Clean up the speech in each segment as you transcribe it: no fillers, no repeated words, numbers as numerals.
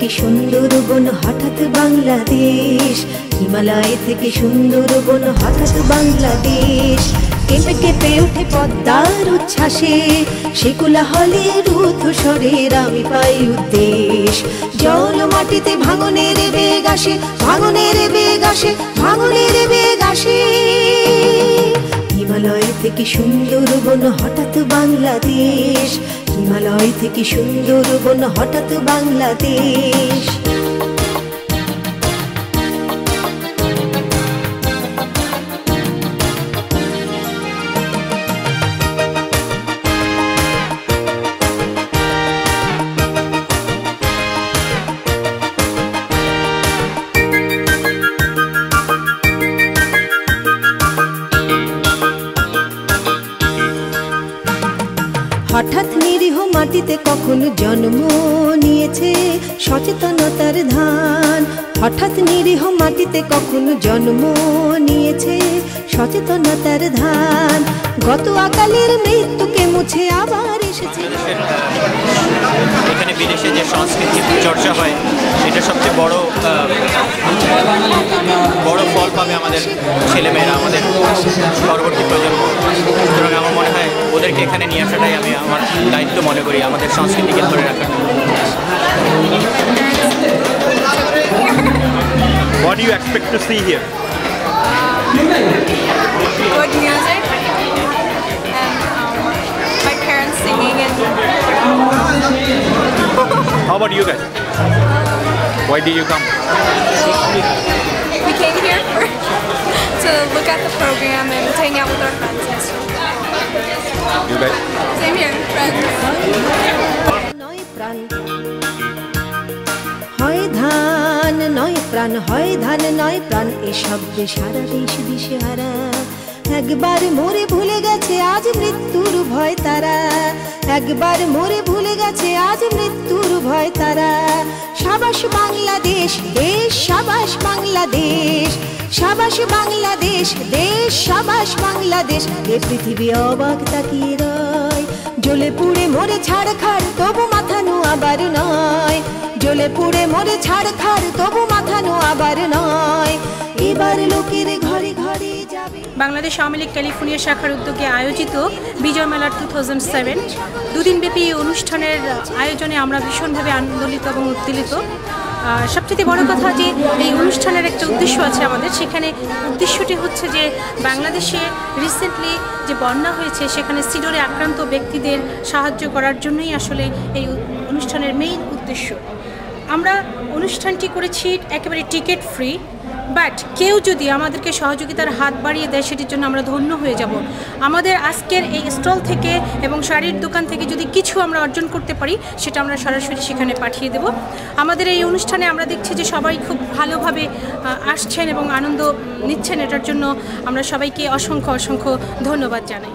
থেকে সুন্দরবন হঠাৎ বাংলাদেশ, হিমালয় থেকে সুন্দরবন হঠাৎ বাংলাদেশ। কেঁপে কেঁপে ওঠে পদ্মার উচ্ছ্বাসে, সে কোলাহলের ঊর্ধ্বস্বরের আমি পাই উদ্দেশ। জল মাটিতে ভাঙনের বেগ আসে, ভাঙনের বেগ আসে, ভাঙনের বেগ আসে। হিমালয় থেকে সুন্দরবন হঠাৎ বাংলাদেশ, হিমালয় থেকে সুন্দরবন হঠাৎ বাংলাদেশ। হঠাৎ নিরীহ মাটিতে কখনো জন্ম নিয়েছে সচেতনতার ধান, হঠাৎ নিরীহ মাটিতে কখনো জন্ম নিয়েছে সচেতনতার ধান। গত আকালের মৃত্যুকে মুছে আবার এসেছে। এখানে বিদেশে যে সংস্কৃতি চর্চা হয় সেটা সবচেয়ে বড় ফল পাবে আমাদের ছেলেমেয়েরা, আমাদের পরবর্তী প্রজন্ম। সুতরাং আমার মনে হয় ওদেরকে এখানে নিয়ে আসাটাই আমি আমার দায়িত্ব মনে করি, আমাদের সংস্কৃতিকে ধরে রাখার। What do you expect to see here? Good music and my parents singing and How about you guys? Why did you come? we came here to look at the program and hang out with our friends and stuff. You guys? Same here, friends. নয় প্রাণ হয় ধান, নয় প্রাণ হয় ধান, নয় প্রাণ এ শব্দে সারা দেশ দিশেহারা। একবার মরে ভুলে গেছে আজ মৃত্যুর ভয় তারা, একবার মরে ভুলে গেছে আজ মৃত্যুর ভয় তারা। সাবাস বাংলাদেশ দেশ, সাবাস বাংলাদেশ, সাবাস বাংলাদেশ দেশ, সাবাস বাংলাদেশ। এ পৃথিবী অবাক তাকিয়ে রয়, জ্বলে পুড়ে মরে ছাড়খাড় তবু মাথা নোয়াবার নয়, জ্বলে পুড়ে মরে ছাড়খাড় তবু মাথা নোয়াবার নয়। এবার লোকের ঘরে ঘরে যাবে। বাংলাদেশ আওয়ামী লীগ ক্যালিফোর্নিয়া শাখার উদ্যোগে আয়োজিত বিজয় মেলা 2007 দুদিনব্যাপী অনুষ্ঠানের আয়োজনে আমরা ভীষণভাবে আন্দোলিত এবং উত্তেজিত। সবচেয়ে বড় কথা যে এই অনুষ্ঠানের একটা উদ্দেশ্য আছে আমাদের, সেখানে উদ্দেশ্যটি হচ্ছে যে বাংলাদেশে রিসেন্টলি যে বন্যা হয়েছে সেখানে সিডরে আক্রান্ত ব্যক্তিদের সাহায্য করার জন্যই আসলে এই অনুষ্ঠানের মেইন উদ্দেশ্য। আমরা অনুষ্ঠানটি করেছি একেবারে টিকিট ফ্রি, বাট কেউ যদি আমাদেরকে সহযোগিতার হাত বাড়িয়ে দেয় সেটির জন্য আমরা ধন্য হয়ে যাব। আমাদের আজকের এই স্টল থেকে এবং শাড়ির দোকান থেকে যদি কিছু আমরা অর্জন করতে পারি সেটা আমরা সরাসরি সেখানে পাঠিয়ে দেব। আমাদের এই অনুষ্ঠানে আমরা দেখছি যে সবাই খুব ভালোভাবে আসছেন এবং আনন্দ নিচ্ছেন, এটার জন্য আমরা সবাইকে অসংখ্য অসংখ্য ধন্যবাদ জানাই।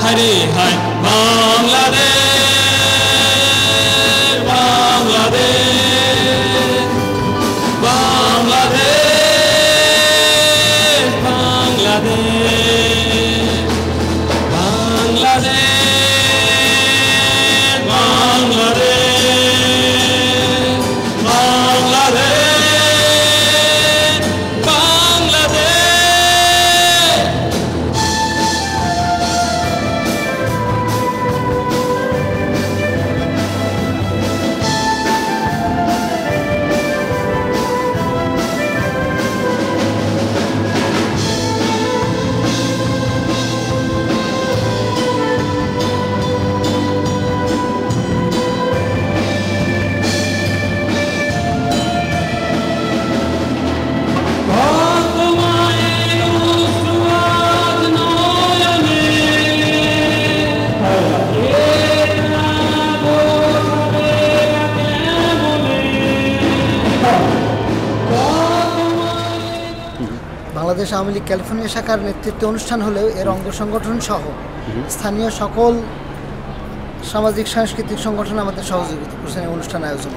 হরে হায় বাংলাদেশ, বাংলাদেশ, বাংলাদেশ, বাংলাদেশ, বাংলাদেশ, বাংলাদেশ, বাংলাদেশ, বাংলাদেশ। বাংলাদেশ আওয়ামী লীগ ক্যালিফোর্নিয়া শাখার নেতৃত্বে অনুষ্ঠান হলেও এর অঙ্গ সংগঠন সহ স্থানীয় সকল সামাজিক সাংস্কৃতিক সংগঠন আমাদের সহযোগিতা করছেন এই অনুষ্ঠান আয়োজন।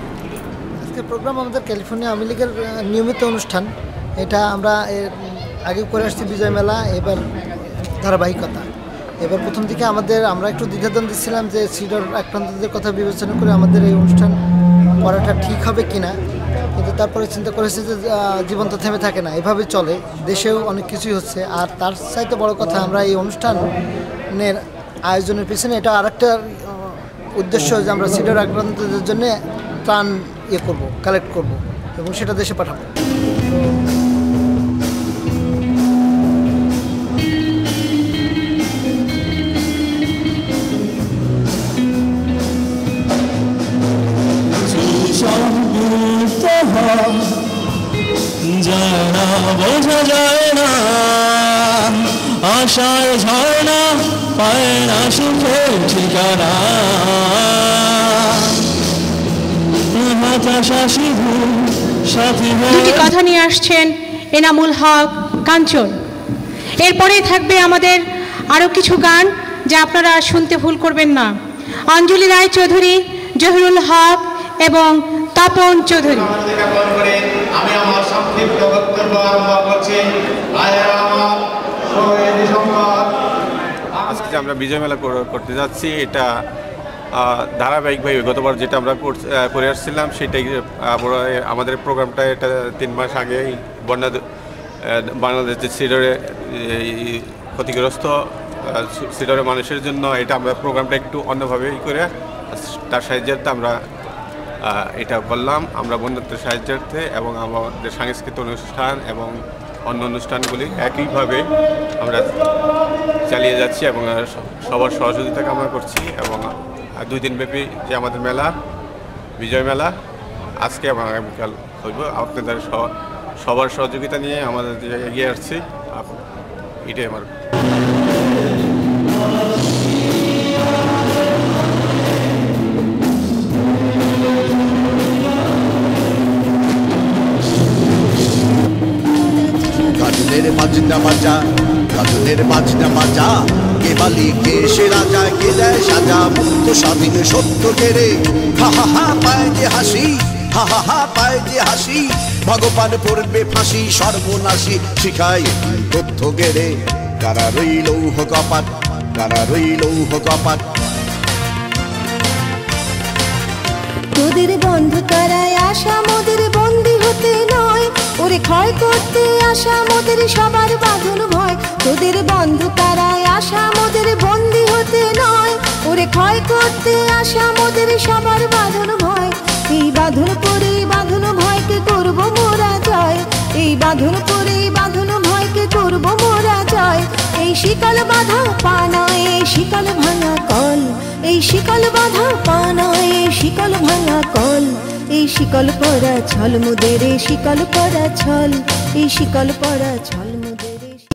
আজকের প্রোগ্রাম আমাদের ক্যালিফোর্নিয়া আওয়ামী লীগের নিয়মিত অনুষ্ঠান। এটা আমরা আগে করে আসছি বিজয় মেলা, এবার ধারাবাহিকতা। এবার প্রথম দিকে আমরা একটু দ্বিধাদ্বন্দ্বে ছিলাম যে সিডর আক্রান্তদের কথা বিবেচনা করে আমাদের এই অনুষ্ঠান করাটা ঠিক হবে কিনা, কিন্তু তারপরে চিন্তা করেছে যে জীবন তো থেমে থাকে না, এভাবে চলে, দেশেও অনেক কিছুই হচ্ছে। আর তার চাইতে বড় কথা, আমরা এই অনুষ্ঠানের আয়োজনের পিছনে এটা আরেকটা উদ্দেশ্য যে আমরা সিডর আক্রান্তদের জন্য ত্রাণ কালেক্ট করব এবং সেটা দেশে পাঠাবো। জানা বোঝা যায় না, আশার ঝর্ণা পায় না সুখের ঠিকানা, দুটি কথা নিয়ে আসছেন এনামুল হক কাঞ্চন। এরপরে থাকবে আমাদের আরও কিছু গান যা আপনারা শুনতে ভুল করবেন না। অঞ্জলি রায়চৌধুরী, জহিরুল হক এবং তপন চৌধুরী। আমি আমার সংক্ষিপ্ত বক্তব্য আরম্ভ করছি। আজকে আমরা বিজয় মেলা করতে যাচ্ছি, এটা ধারাবাহিকভাবে গতবার যেটা আমরা করে আসছিলাম সেটাই আমাদের প্রোগ্রামটা। এটা 3 মাস আগেই বাংলাদেশের সিডরে ক্ষতিগ্রস্ত সিডরের মানুষের জন্য এটা আমরা প্রোগ্রামটা একটু অন্যভাবেই করে তার সাহায্যার্থে আমরা এটা করলাম। আমরা বন্ধুত্বের সাহায্যার্থে এবং আমাদের সাংস্কৃতিক অনুষ্ঠান এবং অন্য অনুষ্ঠানগুলি একইভাবে আমরা চালিয়ে যাচ্ছি এবং সবার সহযোগিতা কামনা করছি। এবং 2 দিনব্যাপী যে আমাদের মেলা, বিজয় মেলা, আজকে এবং আগামীকাল হইব। আপনাদের সবার সহযোগিতা নিয়ে আমাদের এগিয়ে আসছি, এটাই আমার। গাজনের বাজনা বাজা, গাজনের বাজনা বাজা, কে বালি কে সে রাজা, কে দেয় সাজা, মুক্ত স্বাধীন সত্য কেড়ে, হা হা হা পায় যে হাসি, হা হা হা পায় যে হাসি, ভগবান পড়বে ফাঁসি, সর্বনাশী শিখায় তথ্য গেড়ে, কারা রইল কপাট, কারা রইল কপাট। তোদের বন্ধ করায় আশা মোদের বন্দী হতে নয়, ওরে ক্ষয় করতে আসা মোদের সবার বাঁধন ভয়। তোদের বন্ধ করায় আশা মোদের বন্দী হতে নয়, ওরে ক্ষয় করতে আসা মোদের সবার বাঁধন ভয়। এই বাঁধন করে বাঁধন ভয়কে করব মোরা জয়, এই বাঁধন করে বাঁধন ভয়কে করব মোরা জয়। এই শিকল বাঁধা পা নয়, এই শিকল ভাঙা কল, এই শিকল বাঁধা পা নয়, এই শিকল ভাঙা কল। এই শিকল পরা ছল মোদের, এই শিকল পরা ছল, এই শিকল পরা ছল।